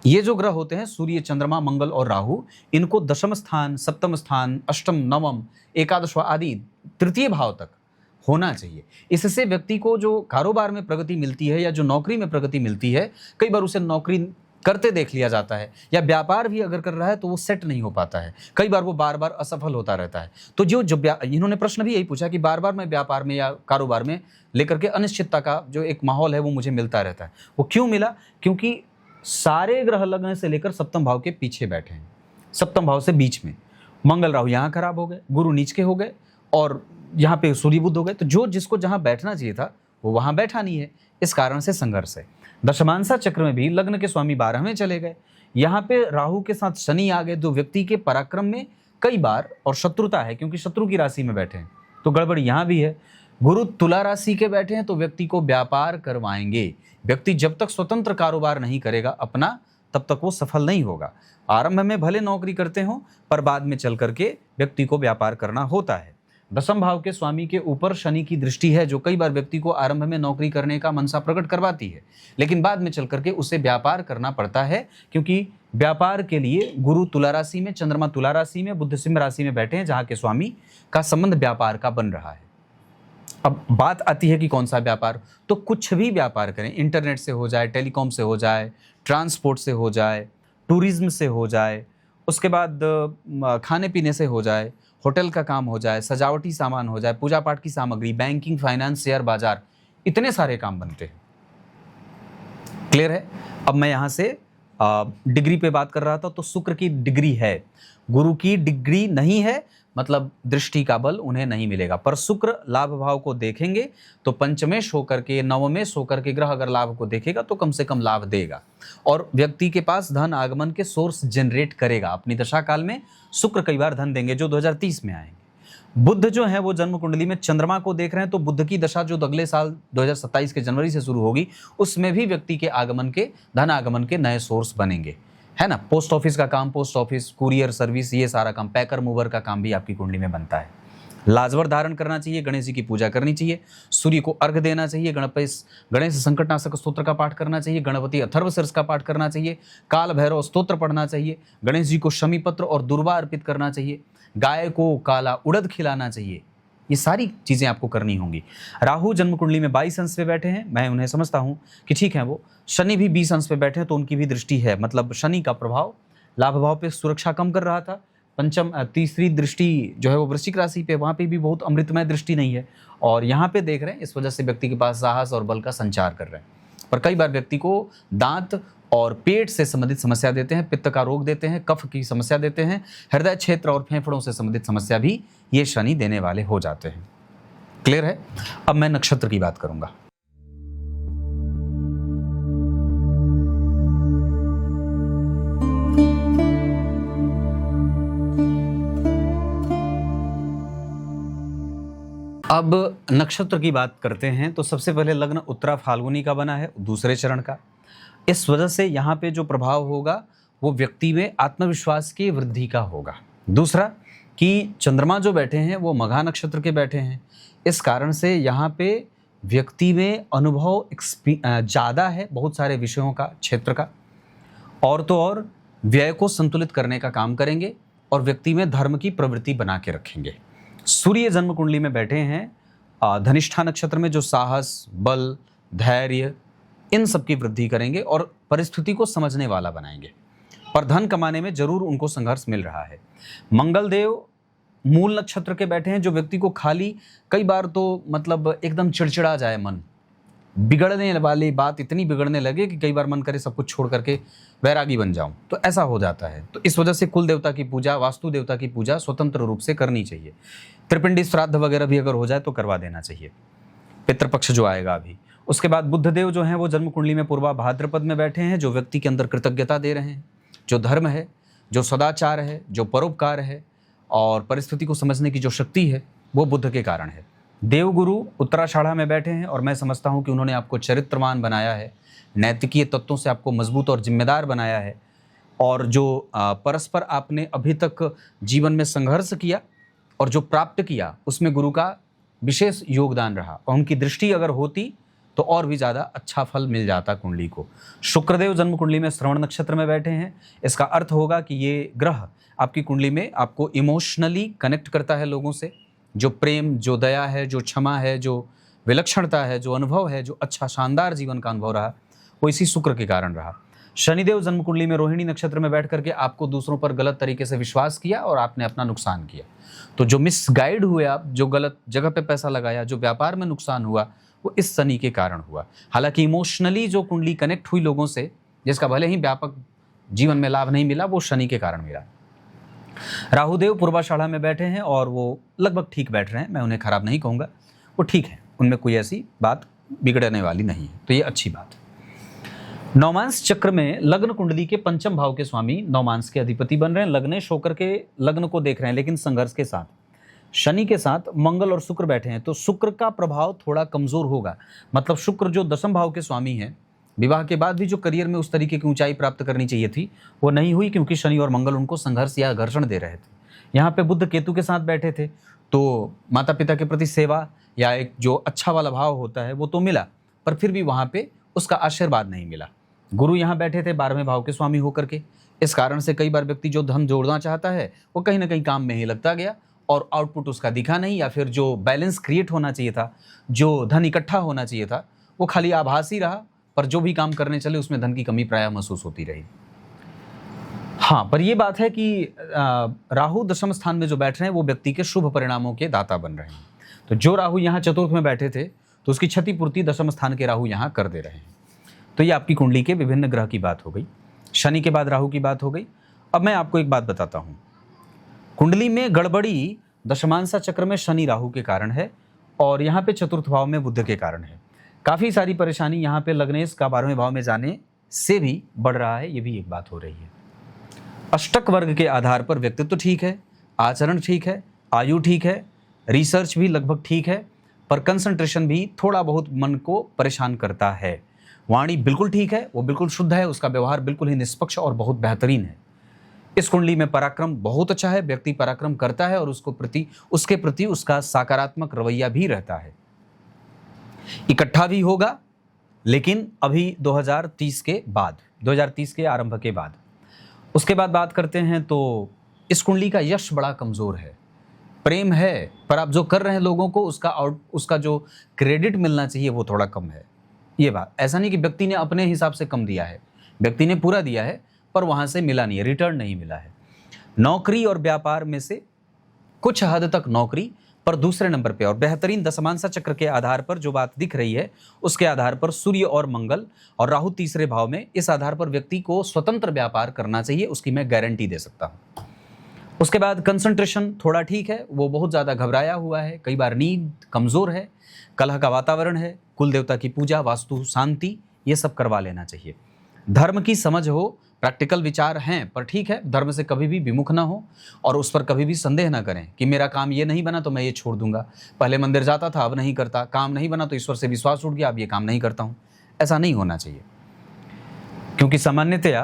ये जो ग्रह होते हैं सूर्य, चंद्रमा, मंगल और राहु, इनको दशम स्थान, सप्तम स्थान, अष्टम, नवम, एकादशवां आदि तृतीय भाव तक होना चाहिए। इससे व्यक्ति को जो कारोबार में प्रगति मिलती है या जो नौकरी में प्रगति मिलती है, कई बार उसे नौकरी करते देख लिया जाता है, या व्यापार भी अगर कर रहा है तो वो सेट नहीं हो पाता है। कई बार वो बार बार असफल होता रहता है। तो जो इन्होंने प्रश्न भी यही पूछा कि बार बार मैं व्यापार में या कारोबार में लेकर के अनिश्चितता का जो एक माहौल है वो मुझे मिलता रहता है। वो क्यों मिला? क्योंकि सारे ग्रह लग्न से लेकर सप्तम भाव के पीछे बैठे हैं, सप्तम भाव से बीच में। मंगल, राहु यहाँ खराब हो गए, गुरु नीच के हो गए और यहाँ पे सूर्य, बुध हो गए। तो जो जिसको जहाँ बैठना चाहिए था वो वहाँ बैठा नहीं है, इस कारण से संघर्ष है। दशमांशा चक्र में भी लग्न के स्वामी 12वें चले गए, यहाँ पे राहु के साथ शनि आ गए। तो व्यक्ति के पराक्रम में कई बार, और शत्रुता है क्योंकि शत्रु की राशि में बैठे हैं, तो गड़बड़ यहाँ भी है। गुरु तुला राशि के बैठे हैं तो व्यक्ति को व्यापार करवाएंगे। व्यक्ति जब तक स्वतंत्र कारोबार नहीं करेगा अपना, तब तक वो सफल नहीं होगा। आरंभ में भले नौकरी करते हो, पर बाद में चल करके व्यक्ति को व्यापार करना होता है। दसम भाव के स्वामी के ऊपर शनि की दृष्टि है, जो कई बार व्यक्ति को आरंभ में नौकरी करने का मनसा प्रकट करवाती है, लेकिन बाद में चल करके उसे व्यापार करना पड़ता है, क्योंकि व्यापार के लिए गुरु तुला राशि में, चंद्रमा तुला राशि में, बुध सिंह राशि में बैठे हैं, जहां के स्वामी का संबंध व्यापार का बन रहा है। अब बात आती है कि कौन सा व्यापार, तो कुछ भी व्यापार करें, इंटरनेट से हो जाए, टेलीकॉम से हो जाए, ट्रांसपोर्ट से हो जाए, टूरिज्म से हो जाए, उसके बाद खाने पीने से हो जाए, होटल का काम हो जाए, सजावटी सामान हो जाए, पूजा पाठ की सामग्री, बैंकिंग, फाइनेंस, शेयर बाजार, इतने सारे काम बनते हैं। क्लियर है। अब मैं यहाँ से डिग्री पे बात कर रहा था, तो शुक्र की डिग्री है, गुरु की डिग्री नहीं है, मतलब दृष्टि का बल उन्हें नहीं मिलेगा। पर शुक्र लाभ भाव को देखेंगे तो पंचमेश होकर के, नवमेश होकर के ग्रह अगर लाभ को देखेगा तो कम से कम लाभ देगा, और व्यक्ति के पास धन आगमन के सोर्स जनरेट करेगा। अपनी दशा काल में शुक्र कई बार धन देंगे, जो 2030 में आएंगे। बुध जो है वो जन्म कुंडली में चंद्रमा को देख रहे हैं, तो बुध की दशा जो अगले साल 2027 के जनवरी से शुरू होगी, उसमें भी व्यक्ति के आगमन के, धन आगमन के नए सोर्स बनेंगे, है ना। पोस्ट ऑफिस का काम, पोस्ट ऑफिस, कुरियर सर्विस, ये सारा काम, पैकर मूवर का काम भी आपकी कुंडली में बनता है। लाजवर धारण करना चाहिए, गणेश जी की पूजा करनी चाहिए, सूर्य को अर्घ देना चाहिए, गणेश संकटनाशक स्तोत्र का पाठ करना चाहिए, गणपति अथर्वशीर्ष का पाठ करना चाहिए, काल भैरव स्तोत्र पढ़ना चाहिए, गणेश जी को शमी पत्र और दुर्वा अर्पित करना चाहिए, गाय को काला उड़द खिलाना चाहिए। ये सारी चीज़ें आपको करनी होंगी। राहु जन्म कुंडली में 22 अंश पे बैठे हैं, मैं उन्हें समझता हूँ कि ठीक है वो। शनि भी 20 अंश पे बैठे हैं, तो उनकी भी दृष्टि है, मतलब शनि का प्रभाव लाभ भाव पे सुरक्षा कम कर रहा था। तीसरी दृष्टि जो है वो वृश्चिक राशि पे, वहाँ पे भी बहुत अमृतमय दृष्टि नहीं है, और यहाँ पे देख रहे हैं, इस वजह से व्यक्ति के पास साहस और बल का संचार कर रहे हैं। पर कई बार व्यक्ति को दांत और पेट से संबंधित समस्या देते हैं, पित्त का रोग देते हैं, कफ की समस्या देते हैं, हृदय क्षेत्र और फेफड़ों से संबंधित समस्या भी ये शनि देने वाले हो जाते हैं। क्लियर है। अब मैं नक्षत्र की बात करूंगा। अब नक्षत्र की बात करते हैं, तो सबसे पहले लग्न उत्तरा फाल्गुनी का बना है, दूसरे चरण का। इस वजह से यहाँ पे जो प्रभाव होगा वो व्यक्ति में आत्मविश्वास की वृद्धि का होगा। दूसरा कि चंद्रमा जो बैठे हैं वो मघा नक्षत्र के बैठे हैं, इस कारण से यहाँ पे व्यक्ति में अनुभव ज़्यादा है बहुत सारे विषयों का, क्षेत्र का, और तो और व्यय को संतुलित करने का काम करेंगे, और व्यक्ति में धर्म की प्रवृत्ति बना के रखेंगे। सूर्य जन्म कुंडली में बैठे हैं धनिष्ठा नक्षत्र में, जो साहस, बल, धैर्य, इन सब की वृद्धि करेंगे और परिस्थिति को समझने वाला बनाएंगे, पर धन कमाने में जरूर उनको संघर्ष मिल रहा है। मंगल देव मूल नक्षत्र के बैठे हैं, जो व्यक्ति को खाली कई बार तो मतलब एकदम चिड़चिड़ा जाए, मन बिगड़ने वाली बात इतनी बिगड़ने लगे कि कई बार मन करे सब कुछ छोड़ करके वैरागी बन जाऊं, तो ऐसा हो जाता है। तो इस वजह से कुल देवता की पूजा, वास्तु देवता की पूजा स्वतंत्र रूप से करनी चाहिए। त्रिपिंडी श्राद्ध वगैरह भी अगर हो जाए तो करवा देना चाहिए, पितृपक्ष जो आएगा अभी। उसके बाद बुद्धदेव जो हैं वो जन्म कुंडली में पूर्वा भाद्रपद में बैठे हैं, जो व्यक्ति के अंदर कृतज्ञता दे रहे हैं, जो धर्म है, जो सदाचार है, जो परोपकार है, और परिस्थिति को समझने की जो शक्ति है, वो बुद्ध के कारण है। देवगुरु उत्तराषाढ़ा में बैठे हैं, और मैं समझता हूँ कि उन्होंने आपको चरित्रवान बनाया है, नैतिकीय तत्वों से आपको मजबूत और जिम्मेदार बनाया है, और जो परस्पर आपने अभी तक जीवन में संघर्ष किया और जो प्राप्त किया, उसमें गुरु का विशेष योगदान रहा, और उनकी दृष्टि अगर होती तो और भी ज़्यादा अच्छा फल मिल जाता कुंडली को। शुक्रदेव जन्म कुंडली में श्रवण नक्षत्र में बैठे हैं, इसका अर्थ होगा कि ये ग्रह आपकी कुंडली में आपको इमोशनली कनेक्ट करता है लोगों से। जो प्रेम, जो दया है, जो क्षमा है, जो विलक्षणता है, जो अनुभव है, जो अच्छा शानदार जीवन का अनुभव रहा, वो इसी शुक्र के कारण रहा। शनिदेव जन्म कुंडली में रोहिणी नक्षत्र में बैठ करके आपको दूसरों पर गलत तरीके से विश्वास किया और आपने अपना नुकसान किया। तो जो मिसगाइड हुए आप, जो गलत जगह पे पैसा लगाया, जो व्यापार में नुकसान हुआ, वो इस शनि के कारण हुआ। हालांकि इमोशनली जो कुंडली कनेक्ट हुई लोगों से, जिसका भले ही व्यापक जीवन में लाभ नहीं मिला, वो शनि के कारण मिला। राहुदेव पूर्वाषाढ़ा में बैठे हैं और वो लगभग ठीक बैठ रहे हैं, मैं उन्हें खराब नहीं कहूँगा, वो ठीक है, उनमें कोई ऐसी बात बिगड़ने वाली नहीं है, तो ये अच्छी बात है। नौमांस चक्र में लग्न कुंडली के पंचम भाव के स्वामी नौमांस के अधिपति बन रहे हैं, लग्नेश होकर के लग्न को देख रहे हैं, लेकिन संघर्ष के साथ। शनि के साथ मंगल और शुक्र बैठे हैं तो शुक्र का प्रभाव थोड़ा कमजोर होगा। मतलब शुक्र जो दशम भाव के स्वामी हैं, विवाह के बाद भी जो करियर में उस तरीके की ऊंचाई प्राप्त करनी चाहिए थी वो नहीं हुई, क्योंकि शनि और मंगल उनको संघर्ष या घर्षण दे रहे थे। यहाँ पे बुध केतु के साथ बैठे थे तो माता पिता के प्रति सेवा या एक जो अच्छा वाला भाव होता है वो तो मिला, पर फिर भी वहाँ पे उसका आशीर्वाद नहीं मिला। गुरु यहाँ बैठे थे 12वें भाव के स्वामी होकर के, इस कारण से कई बार व्यक्ति जो धन जोड़ना चाहता है वो कहीं ना कहीं काम में ही लगता गया और आउटपुट उसका दिखा नहीं, या फिर जो बैलेंस क्रिएट होना चाहिए था, जो धन इकट्ठा होना चाहिए था, वो खाली आभास ही रहा, पर जो भी काम करने चले उसमें धन की कमी प्रायः महसूस होती रही। हाँ, पर ये बात है कि राहु दशम स्थान में जो बैठ रहे हैं वो व्यक्ति के शुभ परिणामों के दाता बन रहे हैं। तो जो राहु यहाँ चतुर्थ में बैठे थे तो उसकी क्षतिपूर्ति दशम स्थान के राहु यहाँ कर दे रहे हैं। तो ये आपकी कुंडली के विभिन्न ग्रह की बात हो गई, शनि के बाद राहु की बात हो गई। अब मैं आपको एक बात बताता हूँ, कुंडली में गड़बड़ी दशमांशा चक्र में शनि राहु के कारण है और यहाँ पे चतुर्थ भाव में बुध के कारण है। काफ़ी सारी परेशानी यहाँ पे लग्नेश का 12वें भाव में जाने से भी बढ़ रहा है, ये भी एक बात हो रही है। अष्टक वर्ग के आधार पर व्यक्तित्व ठीक है, आचरण ठीक है, आयु ठीक है, रिसर्च भी लगभग ठीक है, पर कंसंट्रेशन भी थोड़ा बहुत मन को परेशान करता है। वाणी बिल्कुल ठीक है, वो बिल्कुल शुद्ध है, उसका व्यवहार बिल्कुल ही निष्पक्ष और बहुत बेहतरीन है। इस कुंडली में पराक्रम बहुत अच्छा है, व्यक्ति पराक्रम करता है और उसके प्रति उसका सकारात्मक रवैया भी रहता है। इकट्ठा भी होगा, लेकिन अभी 2030 के बाद, 2030 के आरंभ के बाद। उसके बाद बात करते हैं तो इस कुंडली का यश बड़ा कमजोर है। प्रेम है, पर आप जो कर रहे हैं लोगों को उसका जो क्रेडिट मिलना चाहिए वो थोड़ा कम है। ये बात ऐसा नहीं कि व्यक्ति ने अपने हिसाब से कम दिया है, व्यक्ति ने पूरा दिया है पर वहां से मिला नहीं है, रिटर्न नहीं मिला है। नौकरी और व्यापार में से कुछ हद तक नौकरी, पर दूसरे नंबर पे और बेहतरीन दशमांशा चक्र के आधार पर जो बात दिख रही है उसके आधार पर सूर्य और मंगल और राहु तीसरे भाव में, इस आधार पर व्यक्ति को स्वतंत्र व्यापार करना चाहिए, उसकी मैं गारंटी दे सकता हूं। उसके बाद कंसंट्रेशन थोड़ा ठीक है, वो बहुत ज़्यादा घबराया हुआ है, कई बार नींद कमज़ोर है, कलह का वातावरण है, कुल देवता की पूजा, वास्तु शांति, ये सब करवा लेना चाहिए। धर्म की समझ हो, प्रैक्टिकल विचार हैं, पर ठीक है, धर्म से कभी भी विमुख ना हो और उस पर कभी भी संदेह ना करें कि मेरा काम ये नहीं बना तो मैं ये छोड़ दूंगा, पहले मंदिर जाता था अब नहीं करता, काम नहीं बना तो ईश्वर से विश्वास उठ गया अब ये काम नहीं करता हूँ। ऐसा नहीं होना चाहिए, क्योंकि सामान्यतया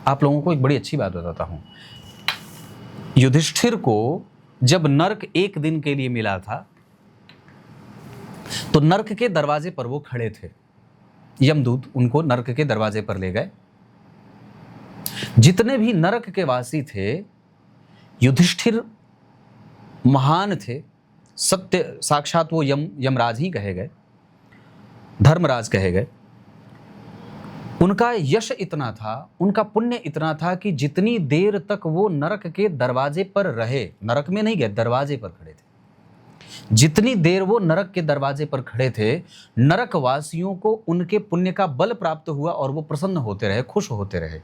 आप लोगों को एक बड़ी अच्छी बात बताता हूँ, युधिष्ठिर को जब नर्क एक दिन के लिए मिला था तो नर्क के दरवाजे पर वो खड़े थे, यमदूत उनको नर्क के दरवाजे पर ले गए। जितने भी नरक के वासी थे, युधिष्ठिर महान थे, सत्य साक्षात वो यमराज ही कहे गए, धर्मराज कहे गए। उनका यश इतना था, उनका पुण्य इतना था कि जितनी देर तक वो नरक के दरवाजे पर रहे, नरक में नहीं गए, दरवाजे पर खड़े थे, जितनी देर वो नरक के दरवाजे पर खड़े थे, नरक वासियों को उनके पुण्य का बल प्राप्त हुआ और वो प्रसन्न होते रहे, खुश होते रहे।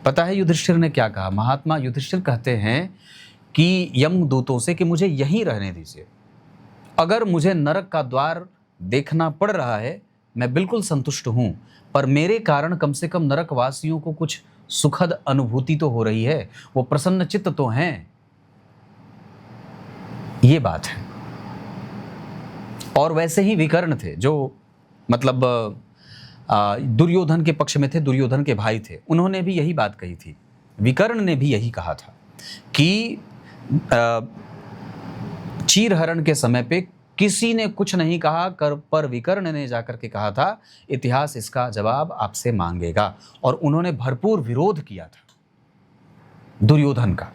पता है युधिष्ठिर ने क्या कहा? महात्मा युधिष्ठिर कहते हैं कि यमदूतों से कि मुझे यहीं रहने दीजिए, अगर मुझे नरक का द्वार देखना पड़ रहा है मैं बिल्कुल संतुष्ट हूं, पर मेरे कारण कम से कम नरक वासियों को कुछ सुखद अनुभूति तो हो रही है, वो प्रसन्न चित्त तो हैं। ये बात है। और वैसे ही विकर्ण थे जो मतलब दुर्योधन के पक्ष में थे, दुर्योधन के भाई थे, उन्होंने भी यही बात कही थी। विकर्ण ने भी यही कहा था कि चीरहरण के समय पे किसी ने कुछ नहीं कहा पर विकर्ण ने जाकर के कहा था इतिहास इसका जवाब आपसे मांगेगा, और उन्होंने भरपूर विरोध किया था दुर्योधन का।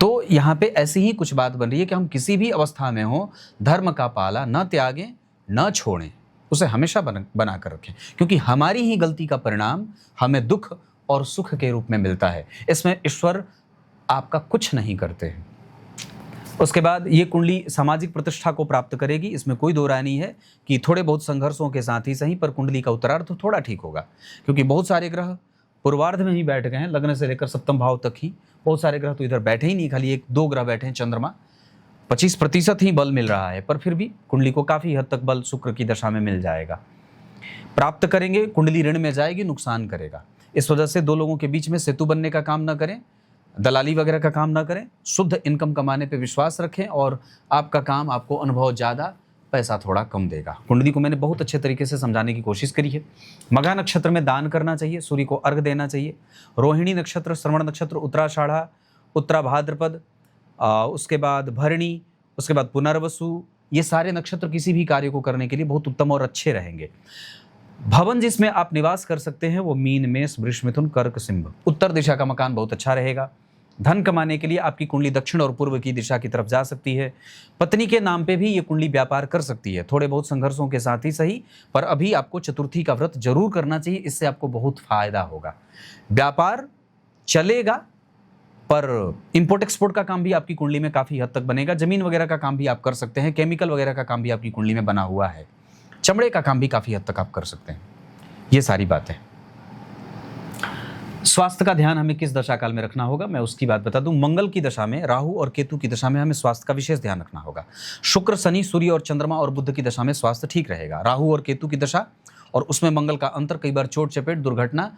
तो यहाँ पे ऐसी ही कुछ बात बन रही है कि हम किसी भी अवस्था में हो धर्म का पाला न त्यागें न छोड़ें, उसे हमेशा बना कर रखें, क्योंकि हमारी ही गलती का परिणाम हमें दुख और सुख के रूप में मिलता है। इसमें ईश्वर आपका कुछ नहीं करते हैं। उसके बाद ये कुंडली सामाजिक प्रतिष्ठा को प्राप्त करेगी, इसमें कोई दो राय नहीं है कि थोड़े बहुत संघर्षों के साथ ही सही, पर कुंडली का उत्तरार्ध थोड़ा ठीक होगा, क्योंकि बहुत सारे ग्रह पूर्वार्ध में ही बैठ गए हैं, लग्न से लेकर सप्तम भाव तक ही बहुत सारे ग्रह तो इधर बैठे ही नहीं, खाली 1-2 ग्रह बैठे हैं। चंद्रमा 25% ही बल मिल रहा है, पर फिर भी कुंडली को काफ़ी हद तक बल शुक्र की दशा में मिल जाएगा। प्राप्त करेंगे, कुंडली ऋण में जाएगी, नुकसान करेगा। इस वजह से दो लोगों के बीच में सेतु बनने का काम न करें, दलाली वगैरह का काम ना करें, शुद्ध इनकम कमाने पे विश्वास रखें और आपका काम आपको अनुभव ज़्यादा, पैसा थोड़ा कम देगा। कुंडली को मैंने बहुत अच्छे तरीके से समझाने की कोशिश करी है। मघा नक्षत्र में दान करना चाहिए, सूर्य को अर्घ देना चाहिए। रोहिणी नक्षत्र, श्रवण नक्षत्र, उत्तराषाढ़ा, उत्तरा भाद्रपद, उसके बाद भरणी, उसके बाद पुनर्वसु, ये सारे नक्षत्र किसी भी कार्य को करने के लिए बहुत उत्तम और अच्छे रहेंगे। भवन जिसमें आप निवास कर सकते हैं वो मीन, मेष, वृष, मिथुन, कर्क, सिंह। उत्तर दिशा का मकान बहुत अच्छा रहेगा। धन कमाने के लिए आपकी कुंडली दक्षिण और पूर्व की दिशा की तरफ जा सकती है। पत्नी के नाम पे भी ये कुंडली व्यापार कर सकती है, थोड़े बहुत संघर्षों के साथ ही सही, पर अभी आपको चतुर्थी का व्रत जरूर करना चाहिए, इससे आपको बहुत फायदा होगा। व्यापार चलेगा, पर इंपोर्ट एक्सपोर्ट का काम भी आपकी कुंडली में काफी हद तक बनेगा। जमीन वगैरह का काम भी आप कर सकते हैं, केमिकल वगैरह का काम भी आपकी कुंडली में बना हुआ है, चमड़े का काम भी काफी हद तक आप कर सकते हैं। ये सारी बातें। स्वास्थ्य का ध्यान हमें किस दशा काल में रखना होगा, मैं उसकी बात बता दूं। मंगल की दशा में, राहु और केतु की दशा में हमें स्वास्थ्य का विशेष ध्यान रखना होगा। शुक्र, शनि, सूर्य और चंद्रमा और बुध की दशा में स्वास्थ्य ठीक रहेगा। राहु और केतु की दशा और उसमें मंगल का अंतर कई बार चोट चपेट, दुर्घटना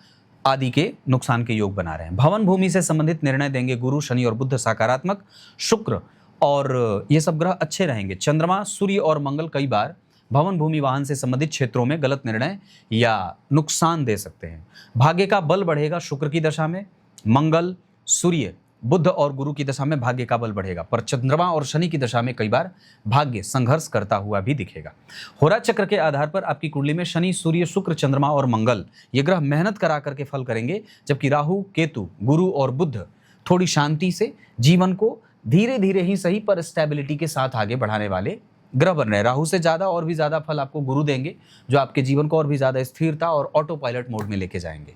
आदि के नुकसान के योग बना रहे हैं। भवन भूमि से संबंधित निर्णय देंगे गुरु, शनि और बुध सकारात्मक, शुक्र और ये सब ग्रह अच्छे रहेंगे। चंद्रमा, सूर्य और मंगल कई बार भवन भूमि वाहन से संबंधित क्षेत्रों में गलत निर्णय या नुकसान दे सकते हैं। भाग्य का बल बढ़ेगा शुक्र की दशा में, मंगल, सूर्य, बुध और गुरु की दशा में भाग्य का बल बढ़ेगा, पर चंद्रमा और शनि की दशा में कई बार भाग्य संघर्ष करता हुआ भी दिखेगा। होरा चक्र के आधार पर आपकी कुंडली में शनि, सूर्य, शुक्र, चंद्रमा और मंगल ये ग्रह मेहनत करा करके फल करेंगे, जबकि राहु, केतु, गुरु और बुध थोड़ी शांति से जीवन को धीरे धीरे ही सही पर स्टेबिलिटी के साथ आगे बढ़ाने वाले ग्रह बन रहे हैं। राहु से ज़्यादा और भी ज़्यादा फल आपको गुरु देंगे, जो आपके जीवन को और भी ज़्यादा स्थिरता और ऑटो पायलट मोड में लेके जाएंगे।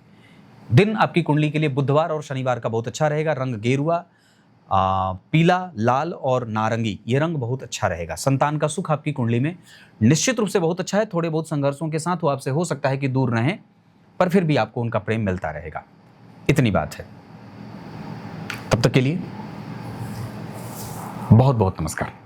दिन आपकी कुंडली के लिए बुधवार और शनिवार का बहुत अच्छा रहेगा। रंग गेरुआ, पीला, लाल और नारंगी ये रंग बहुत अच्छा रहेगा। संतान का सुख आपकी कुंडली में निश्चित रूप से बहुत अच्छा है। थोड़े बहुत संघर्षों के साथ वो आपसे हो सकता है कि दूर रहें, पर फिर भी आपको उनका प्रेम मिलता रहेगा। इतनी बात है। तब तक के लिए बहुत बहुत नमस्कार।